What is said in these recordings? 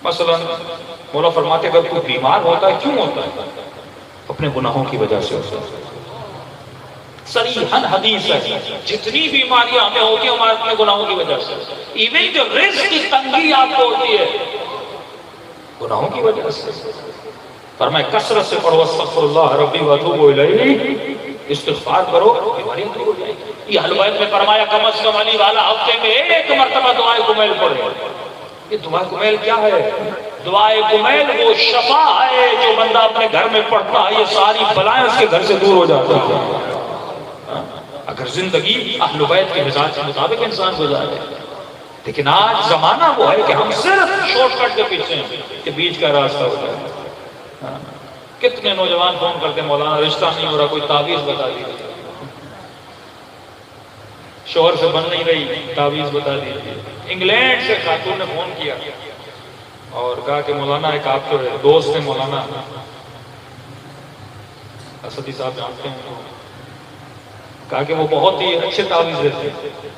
مثلا مولا فرماتے اگر کوئی بیمار ہوتا ہے کیوں ہوتا ہے؟ اپنے گناہوں کی وجہ سے ہوتا ہے. صریحاً حدیث ہے جتنی بیماریاں ہمیں ہوتی ہیں ہمارے اپنے گناہوں کی وجہ سے. ایون جو رزق کی تنگی آپ کو ہوتی ہے گناہوں کی وجہ سے. فرمایا کثرت سے پڑھو استغفر اللہ ربی واتوب الیہ، استغفار کرو بیماریاں دور ہو جائیں گی. یہ حلوہ میں فرمایا کم از کم علی والا ہفتے میں ایک مرتبہ دعائے کمیل پڑھو. یہ دعائے کمیل کیا ہے؟ دعائے کمیل وہ شفا ہے جو بندہ اپنے گھر میں پڑھتا ہے یہ ساری بلائیں اس کے گھر سے دور ہو جاتی ہیں. اگر زندگی اہل بیت کے مزاج کے مطابق انسان گزارے. لیکن آج زمانہ وہ ہے کہ ہم صرف شارٹ کٹ کے پیچھے ہیں کہ بیچ کا راستہ ہو جائے. کتنے نوجوان فون کرتے ہیں مولانا رشتہ نہیں ہو رہا کوئی تعویذ بتا دیجیے، شوہر سے بن نہیں رہی تعویذ بتا دیجیے. انگلینڈ سے خاتون نے فون کیا اور کہا کہ مولانا ایک آپ کے دوست ہیں مولانا اسدی صاحب جانتے ہیں، کہا کہ وہ بہت ہی اچھے تعویذ دیتے ہیں.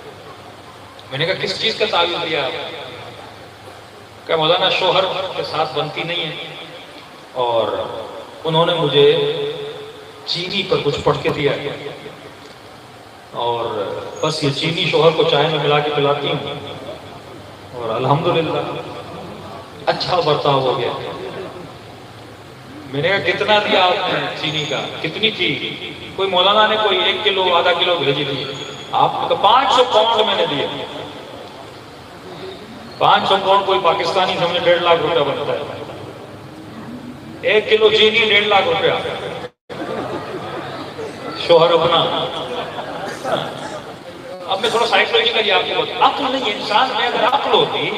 میں نے کہا کس چیز کا تعویذ دیا آپ؟ کہ مولانا شوہر کے ساتھ بنتی نہیں ہے اور انہوں نے مجھے چینی پر کچھ پڑھ کے دیا اور بس یہ چینی شوہر کو چائے میں ملا کے پلاتی ہوں اور الحمدللہ اچھا برتاؤ ہو گیا. میں نے کہا کتنا دیا آپ نے چینی کا؟ کتنی تھی؟ کوئی مولانا نے کوئی 1 کلو آدھا کلو بھیجی تھی. آپ نے کہا 500 پاؤنڈ میں نے دیے. 500 پاؤنڈ کوئی پاکستانی سمجھے 1.5 لاکھ روپیہ بنتا ہے. 1 کلو چینی 1.5 لاکھ روپیہ. شوہر اپنا. اب میں تھوڑا سائیکولوجیکلی آپ کو بتا، عقل نہیں انسان میں اگر عقل ہوتی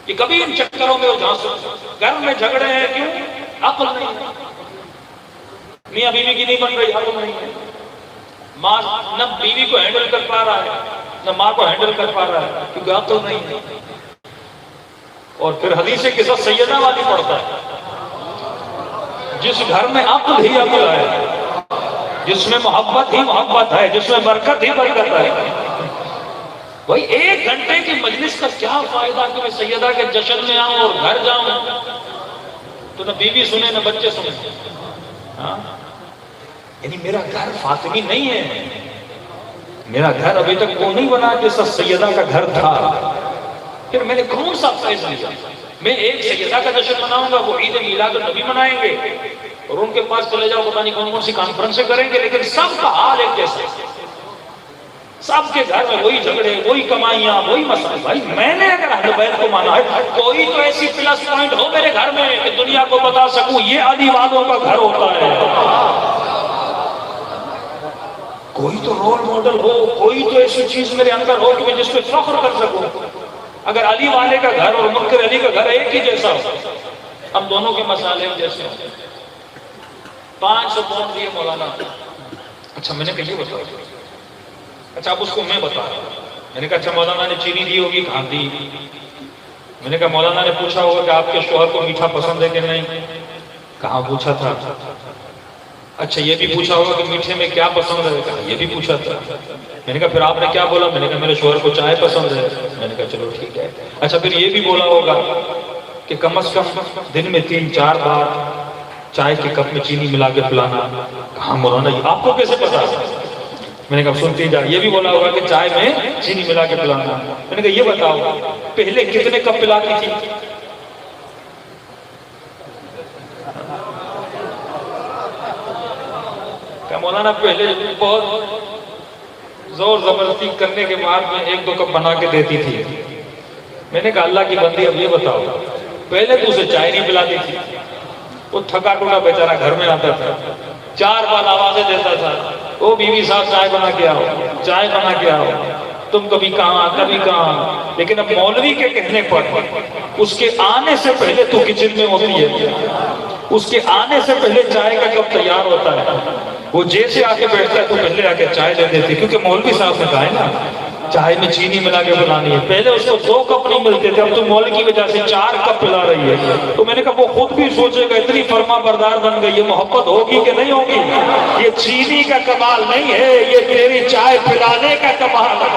کہ کبھی ان چکروں میں وہ جھانسو. گھر میں جھگڑے ہیں کیوں؟ عقل نہیں ہے. میاں بیوی کی نہیں بن رہی، عقل نہیں ہے. ماں نہ بیوی کو ہینڈل کر پا رہا ہے نہ ماں کو ہینڈل کر پا رہا ہے کیونکہ عقل نہیں ہے. اور پھر حدیث قصہ سیدہ والی پڑھتا ہے جس گھر میں عقل ہی عقل ہے، جس میں محبت ہی محبت ہے، جس میں برکت ہی برکت ہے. بھائی 1 گھنٹے کی مجلس کا کیا فائدہ کہ میں سیدہ کے جشن میں آؤں اور گھر جاؤں تو نہ بیوی سنے نہ بچے سنے. یعنی میرا گھر فاطمی نہیں ہے. میرا گھر ابھی تک وہ نہیں بنا جیسا سیدہ کا گھر تھا. پھر میں نے کون سا فیض لیا؟ میں ایک سیدہ کا جشن مناؤں گا، وہ عید میلاد النبی منائیں گے اور ان کے پاس چلے جاؤ پتہ نہیں کون کون سی کانفرنسیں کریں گے، لیکن سب کا حال ایک جیسا. سب کے گھر میں وہی جھگڑے، وہی کمائیاں، وہی مسائل. بھائی میں نے اگر اہل بیت کو مانا ہے کوئی تو ایسی پلس پوائنٹ ہو میرے گھر میں کہ دنیا کو بتا سکوں یہ علی والوں کا گھر ہوتا ہے. کوئی تو رول ماڈل ہو، کوئی تو ایسی چیز میرے اندر ہو کہ میں جس پہ فخر کر سکوں. اگر علی والے کا گھر اور منکر علی کا گھر ایک ہی جیسا ہو، ہم دونوں کے مسائل جیسے ہوں. 500 پاؤنڈ دیے مولانا. اچھا میں نے کہا یہ بتاؤ. اچھا اب اس کو میں بتا. میں نے کہا اچھا مولانا نے چینی دی ہوگی؟ کہاں دی. میں نے کہا مولانا نے پوچھا ہوگا کہ آپ کے شوہر کو میٹھا پسند ہے کہ نہیں؟ کہاں پوچھا تھا. اچھا یہ بھی پوچھا ہوگا کہ میٹھے میں کیا پسند ہے؟ کہا یہ بھی پوچھا تھا. میں نے کہا پھر آپ نے کیا بولا؟ میں نے کہا میرے شوہر کو چائے پسند ہے. میں نے کہا چلو ٹھیک ہے. اچھا پھر یہ بھی بولا ہوگا کہ کم از کم دن میں 3-4 بار چائے کے کپ میں چینی ملا کے پلانا. کہاں مولانا یہ آپ کو کیسے پتا؟ میں نے کہا سنتی جا. یہ بھی بولا ہوگا کہ چائے میں چینی ملا کے پلانا. میں نے کہا یہ بتاؤ پہلے کتنے کپ پلاتی تھی؟ کہ مولانا پہلے بہت زور زبردستی کرنے کے بعد میں 1-2 کپ بنا کے دیتی تھی. میں نے کہا اللہ کی بندی اب یہ بتاؤ پہلے تو اسے چائے نہیں پلاتی تھی، وہ تھکا ٹوٹا بیچارہ گھر میں آتا تھا 4 بار آوازیں دیتا تھا وہ بیوی صاحب چائے بنا کے آؤ، چائے بنا کے آؤ. تم کبھی کہاں کبھی کہاں. لیکن اب مولوی کے کہنے پر اس کے آنے سے پہلے تو کچن میں ہوتی ہے، اس کے آنے سے پہلے چائے کا کپ تیار ہوتا ہے. وہ جیسے آ کے بیٹھتا ہے تو پہلے آ کے چائے دے دیتی کیونکہ مولوی صاحب نے کہا ہے نا چائے میں چینی ملا کے بنانی ہے. پہلے اس کو 2 کپ نہیں ملتے تھے، اب تو مولوی کی وجہ سے 4 کپ پلا رہی ہے. تو میں نے کہا وہ خود بھی سوچے گا اتنی فرما بردار بن گئی، یہ محبت ہوگی کہ نہیں ہوگی؟ یہ چینی کا کمال نہیں ہے، یہ تیری چائے پلانے کا کمال ہے.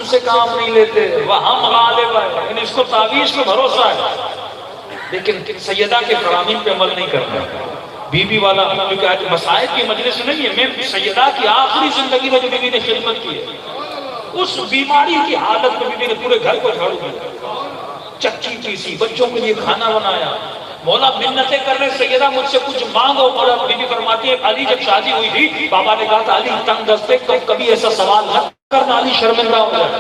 سے کام نہیں لیتے، وہاں غالب ہے، یعنی اس کو تعویذ پہ بھروسہ ہے، لیکن سیدہ کے فرامین پہ عمل نہیں کرنا. بی بی والا، کیونکہ آج مسائل کی مجلس نہیں ہے، میں سیدہ کی آخری زندگی میں جو بی بی نے خدمت کی ہے، اس بیماری کی حالت میں بی بی نے پورے گھر کو جھاڑو دیا، چکی پیسی، بچوں کے لیے کھانا بنایا. مولا منتیں کر رہے سیدہ مجھ سے کچھ مانگو. مولا بی بی فرماتی ہے علی جب شادی ہوئی تھی بابا نے کہا تھا علی تنگ دستے تو کبھی ایسا سوال نہ کرنا، علی شرمندہ ہو جائے.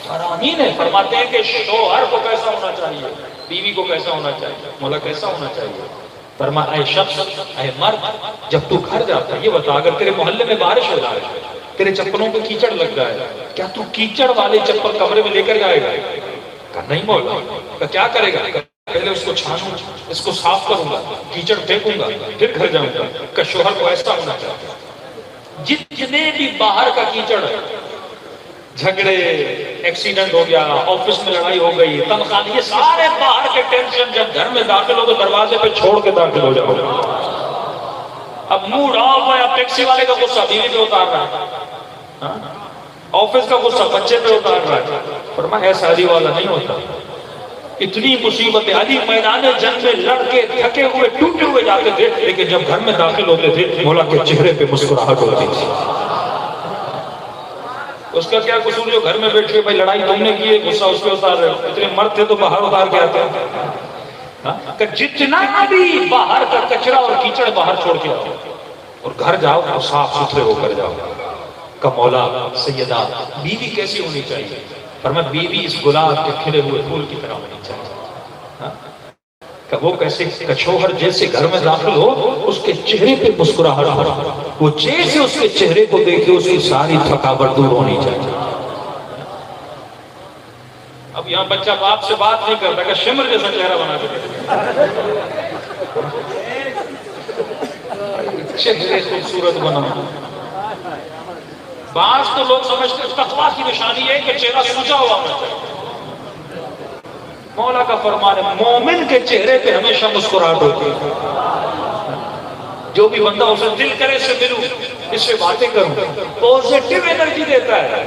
فرامین ہے، فرماتے ہیں کہ شوہر کو کیسا ہونا چاہیے، بیوی کو کیسا ہونا چاہیے. مولا کیسا ہونا چاہیے؟ فرمایا اے شخص، اے مرد، جب تو گھر جاتا ہے، یہ بتا اگر تیرے محلے میں بارش ہو جائے، تیرے چپلوں پہ کیچڑ لگ جائے، کیا تو کیچڑ والے چپل کمرے میں لے کر جائے گا؟ کہا نہیں مولا. کہا کیا کرے گا؟ پہلے اس کو چھانوں، اس کو صاف کروں گا، کیچڑ پھینکوں گا، پھر گھر جاؤں گا. کہ شوہر کو ایسا ہونا چاہیے. جتنے بھی باہر کا کیچڑ ہے، جھگڑے، ایکسیڈنٹ ہو گیا، آفس میں لڑائی ہو گئی، تنخواہ، یہ سارے باہر کے ٹینشن جب گھر میں داخل ہو تو دروازے پہ چھوڑ کے داخل ہو جاؤ. اب موڈ آف ہے، اب ٹیکسی والے کا غصہ بیوی پہ اتار رہا ہے، آفس کا غصہ بچے پہ اتار رہا ہے. فرمایا ایسا علی والا نہیں ہوتا. اتنی مصیبت علی میدان جنگ میں لڑ کے تھکے ہوئے ٹوٹے ہوئے جاتے تھے، لیکن جب گھر میں داخل ہوتے تھے مولا کے چہرے پہ مسکراہٹ ہوتی تھی. اس کا کیا قصور جو گھر میں بیٹھ کے بھائی لڑائی تم نے کی ہے، غصہ اس پہ اتار رہے ہو. اتنے مرد تھے تو باہر اتار کے آتے ہیں کہ جتنا بھی باہر کا کچرا اور کیچڑ باہر چھوڑ کے آؤ اور گھر جاؤ تو صاف ستھرے ہو کر جاؤ. کہ مولا سیدہ بیوی کیسی ہونی چاہیے؟ فرمایا بیوی اس گلاب کے کھلے ہوئے پھول کی طرح ہونی چاہیے. کہ وہ کیسے؟ کہ شوہر جیسے گھر میں داخل ہو اس کے چہرے پہ مسکراہٹ ہو، وہ جیسے اس کے چہرے کو دیکھے اس کی ساری تھکاوٹ دور ہونی چاہیے. اب یہاں بچہ باپ سے بات نہیں کرتا کہ شمر جیسا چہرہ بنا کے چہرے خوبصورت بنا. بعض تو لوگ سمجھتے ہیں تقویٰ کی نشانی ہے کہ چہرہ سجا ہوا ہونا چاہیے. مولا کا فرمان ہے مومن کے چہرے پہ ہمیشہ مسکراہٹ ہوتی ہے. جو بھی بندہ اسے دل کرے اس سے ملوں، اس سے باتیں کروں، پوزیٹیو انرجی دیتا ہے.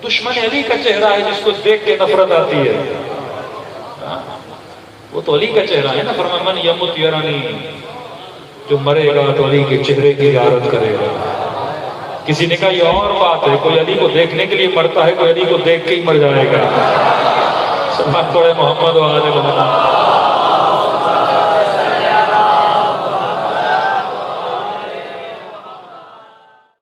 دشمن علی کا چہرہ ہے جس کو دیکھ کے نفرت آتی ہے، وہ تو علی کا چہرہ ہے نا. فرمایا من یمت یرانی، جو مرے گا تو علی کے چہرے کی زیارت کرے گا. کسی نے کہا یہ اور بات ہے، کوئی علی کو دیکھنے کے لیے مرتا ہے، کوئی علی کو دیکھ کے ہی مر جائے گا. سبحان اللہ محمد و آل محمد.